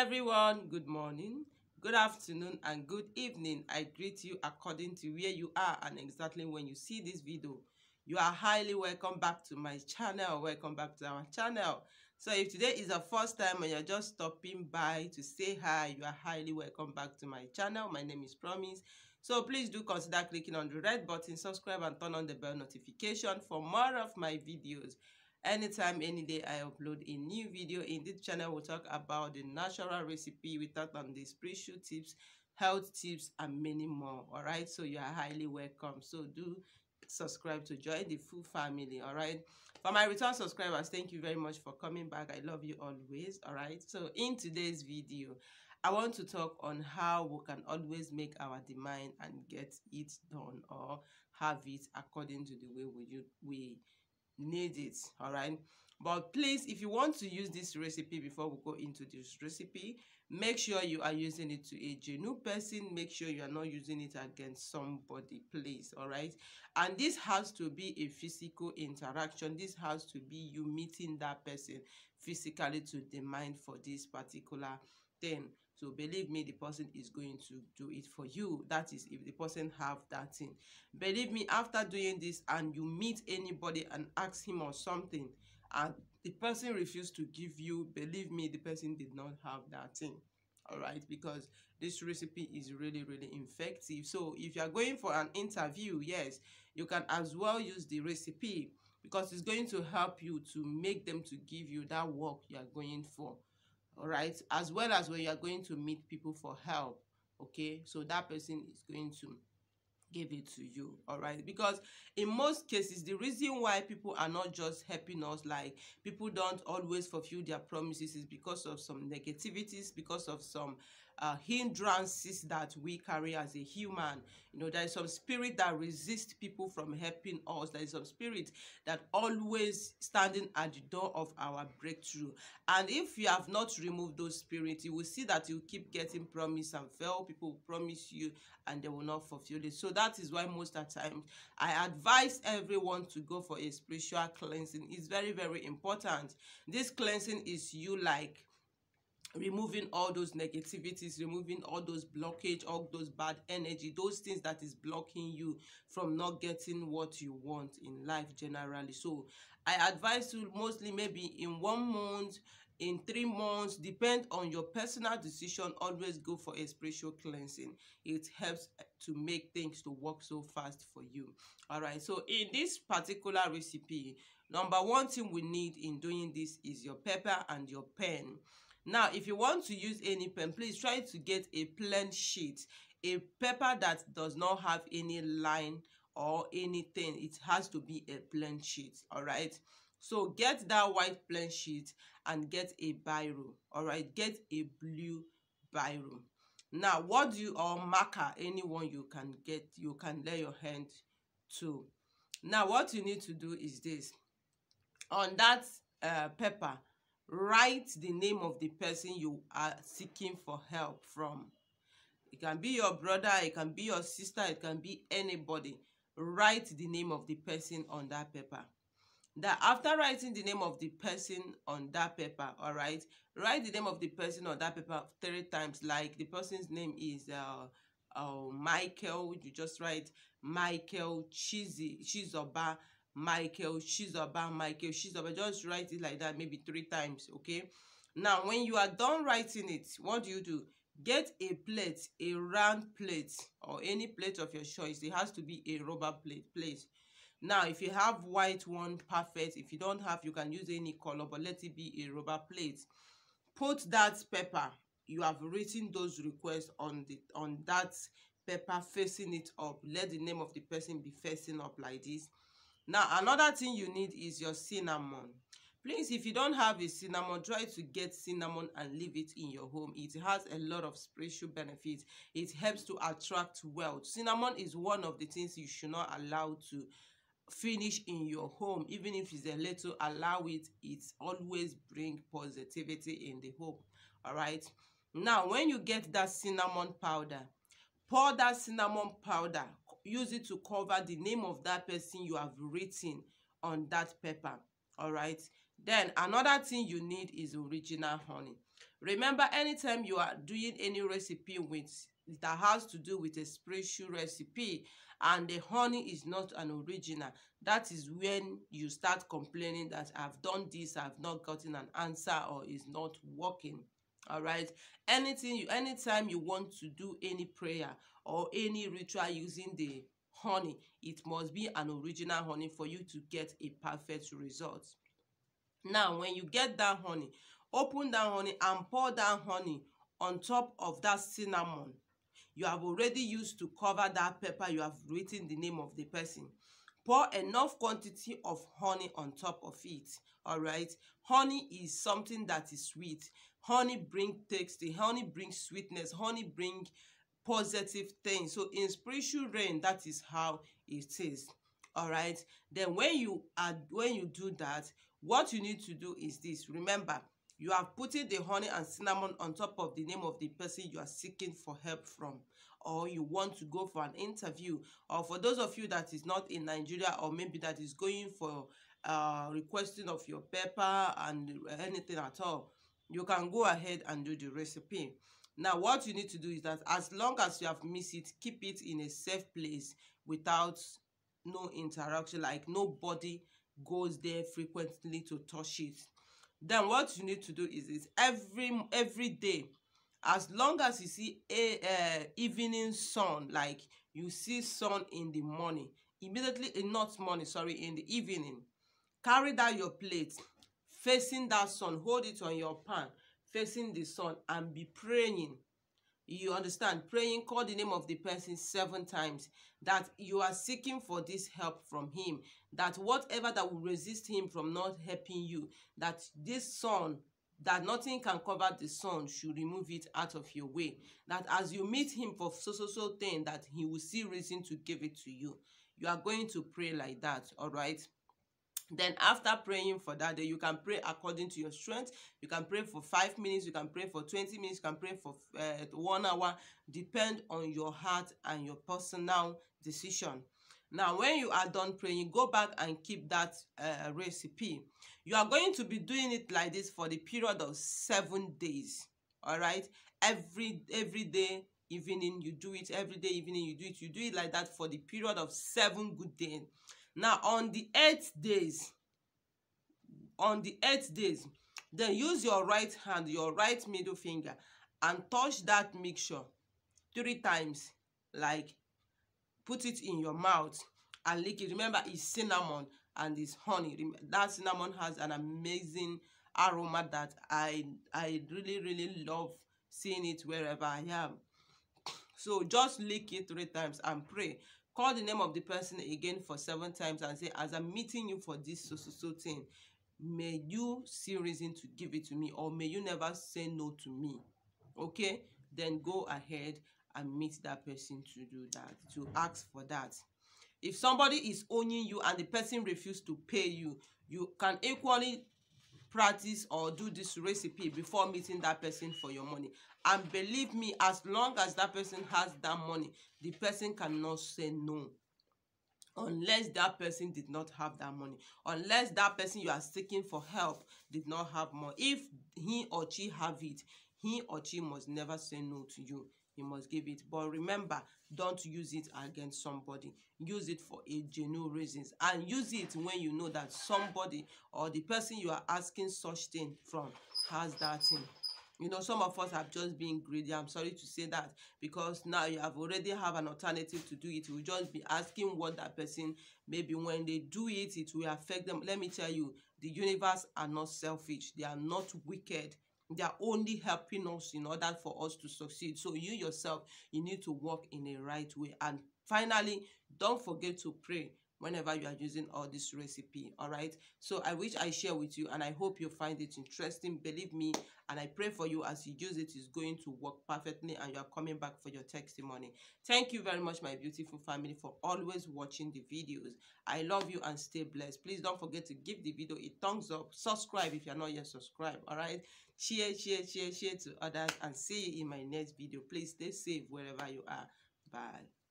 everyone, good morning, good afternoon, and good evening. I greet you according to where you are and exactly when you see this video. You are highly welcome back to my channel. Welcome back to our channel. So if today is the first time and you're just stopping by to say hi, you are highly welcome back to my channel. My name is Promise. So please do consider clicking on the red button, subscribe, and turn on the bell notification for more of my videos. Anytime, any day I upload a new video in this channel, we'll talk about the natural recipe. We talk on the spiritual tips, health tips, and many more. All right, so you are highly welcome. So do subscribe to join the full family. All right, for my return subscribers, thank you very much for coming back. I love you always. All right, so in today's video, I want to talk on how we can always make our demand and get it done, or have it according to the way we need it. All right, but please, if you want to use this recipe, before we go into this recipe, make sure you are using it to a genuine person. Make sure you are not using it against somebody, please. All right, and this has to be a physical interaction. This has to be you meeting that person physically to demand for this particular thing. So believe me, the person is going to do it for you. That is, if the person have that thing. Believe me, after doing this and you meet anybody and ask him or something and the person refused to give you, believe me, the person did not have that thing. All right, because this recipe is really effective. So if you are going for an interview, yes, you can as well use the recipe, because it's going to help you to make them to give you that work you are going for. All right, as well as when you are going to meet people for help. Okay, so that person is going to give it to you. All right, because in most cases, the reason why people are not just helping us, like people don't always fulfill their promises, is because of some negativities, because of some hindrances that we carry as a human. You know, there is some spirit that resists people from helping us. There is some spirit that always standing at the door of our breakthrough. And if you have not removed those spirits, you will see that you keep getting promise and fail. People will promise you and they will not fulfill it. So that is why most of the time I advise everyone to go for a spiritual cleansing. It's very important. This cleansing is you like removing all those negativities, removing all those blockage, all those bad energy, those things that is blocking you from not getting what you want in life generally. So I advise you mostly maybe in 1 month, in 3 months, depend on your personal decision. Always go for a spiritual cleansing. It helps to make things to work so fast for you. All right, so in this particular recipe, number 1 thing we need in doing this is your pepper and your pen. Now, if you want to use any pen, please try to get a plain sheet, a paper that does not have any line or anything. It has to be a plain sheet. All right, so get that white plain sheet and get a biro. All right, get a blue biro. Now, what do you, or marker, anyone you can get, you can lay your hand to. Now, what you need to do is this: on that paper, write the name of the person you are seeking for help from. It can be your brother, it can be your sister, it can be anybody. Write the name of the person on that paper. That after writing the name of the person on that paper, all right, write the name of the person on that paper 3 times. Like the person's name is Michael, you just write Michael Chizoba, Michael Chizoba, Michael Chizoba. Just write it like that, maybe 3 times. Okay, now when you are done writing it, what do? Get a plate, a round plate, or any plate of your choice. It has to be a rubber plate, please. Now, if you have white one, perfect. If you don't have, you can use any color, but let it be a rubber plate. Put that paper you have written those requests on that paper, facing it up. Let the name of the person be facing up like this. Now, another thing you need is your cinnamon. Please, if you don't have a cinnamon, try to get cinnamon and leave it in your home. It has a lot of spiritual benefits. It helps to attract wealth. Cinnamon is one of the things you should not allow to finish in your home. Even if it's a little, allow it. It always bring positivity in the home. All right, now when you get that cinnamon powder, pour that cinnamon powder, use it to cover the name of that person you have written on that paper. All right, then another thing you need is original honey. Remember, anytime you are doing any recipe with that has to do with a spiritual recipe and the honey is not an original, that is when you start complaining that I've done this, I've not gotten an answer, or it's not working. All right. Anytime you want to do any prayer or any ritual using the honey, it must be an original honey for you to get a perfect result. Now, when you get that honey, open that honey and pour that honey on top of that cinnamon you have already used to cover that pepper you have written the name of the person. Pour enough quantity of honey on top of it. All right. Honey is something that is sweet. Honey brings taste. Honey brings sweetness. Honey brings positive things. So in spiritual realm, that is how it is. All right. Then when you do that, what you need to do is this. Remember, you have put the honey and cinnamon on top of the name of the person you are seeking for help from, or you want to go for an interview, or for those of you that is not in Nigeria, or maybe that is going for requesting of your pepper and anything at all, you can go ahead and do the recipe. Now, what you need to do is that as long as you have mixed it, keep it in a safe place without no interaction, like nobody goes there frequently to touch it. Then what you need to do is every day, as long as you see a evening sun, like you see sun in the morning, immediately, not morning, sorry, in the evening, carry that your plate facing that sun, hold it on your pan facing the sun, and be praying. You understand? Praying, call the name of the person 7 times, that you are seeking for this help from him, that whatever that will resist him from not helping you, that this sun, that nothing can cover the sun, should remove it out of your way. That as you meet him for so thing, that he will see reason to give it to you. You are going to pray like that. All right. Then after praying for that day, you can pray according to your strength. You can pray for 5 minutes, you can pray for 20 minutes, you can pray for 1 hour, depend on your heart and your personal decision. Now, when you are done praying, go back and keep that recipe. You are going to be doing it like this for the period of 7 days. All right. Every day evening you do it. Every day evening you do it. You do it like that for the period of 7 good days. Now, on the 8th days, then use your right hand, your right middle finger, and touch that mixture 3 times. Like, put it in your mouth and lick it. Remember, it's cinnamon and it's honey. That cinnamon has an amazing aroma that I really love seeing it wherever I am. So just lick it 3 times and pray. Call the name of the person again for 7 times and say, as I'm meeting you for this so thing, may you see reason to give it to me, or may you never say no to me. Okay? Then go ahead and meet that person to do that, to ask for that. If somebody is owing you and the person refuses to pay you, you can equally practice or do this recipe before meeting that person for your money. And believe me, as long as that person has that money, the person cannot say no, unless that person did not have that money, unless that person you are seeking for help did not have more. If he or she have it, he or she must never say no to you. You must give it. But remember, don't use it against somebody. Use it for a genuine reasons, and use it when you know that somebody or the person you are asking such thing from has that thing. You know, some of us have just been greedy. I'm sorry to say that, because now you have already have an alternative to do it. You will just be asking what that person, maybe when they do it, it will affect them. Let me tell you, the universe are not selfish. They are not wicked. They are only helping us in order for us to succeed. So you yourself, you need to work in a right way. And finally, don't forget to pray whenever you are using all this recipe. All right, so I wish I share with you, and I hope you find it interesting. Believe me, and I pray for you, as you use it, is going to work perfectly and you are coming back for your testimony. Thank you very much, my beautiful family, for always watching the videos. I love you and stay blessed. Please don't forget to give the video a thumbs up, subscribe if you're not yet subscribed. All right, share to others, and see you in my next video. Please stay safe wherever you are. Bye.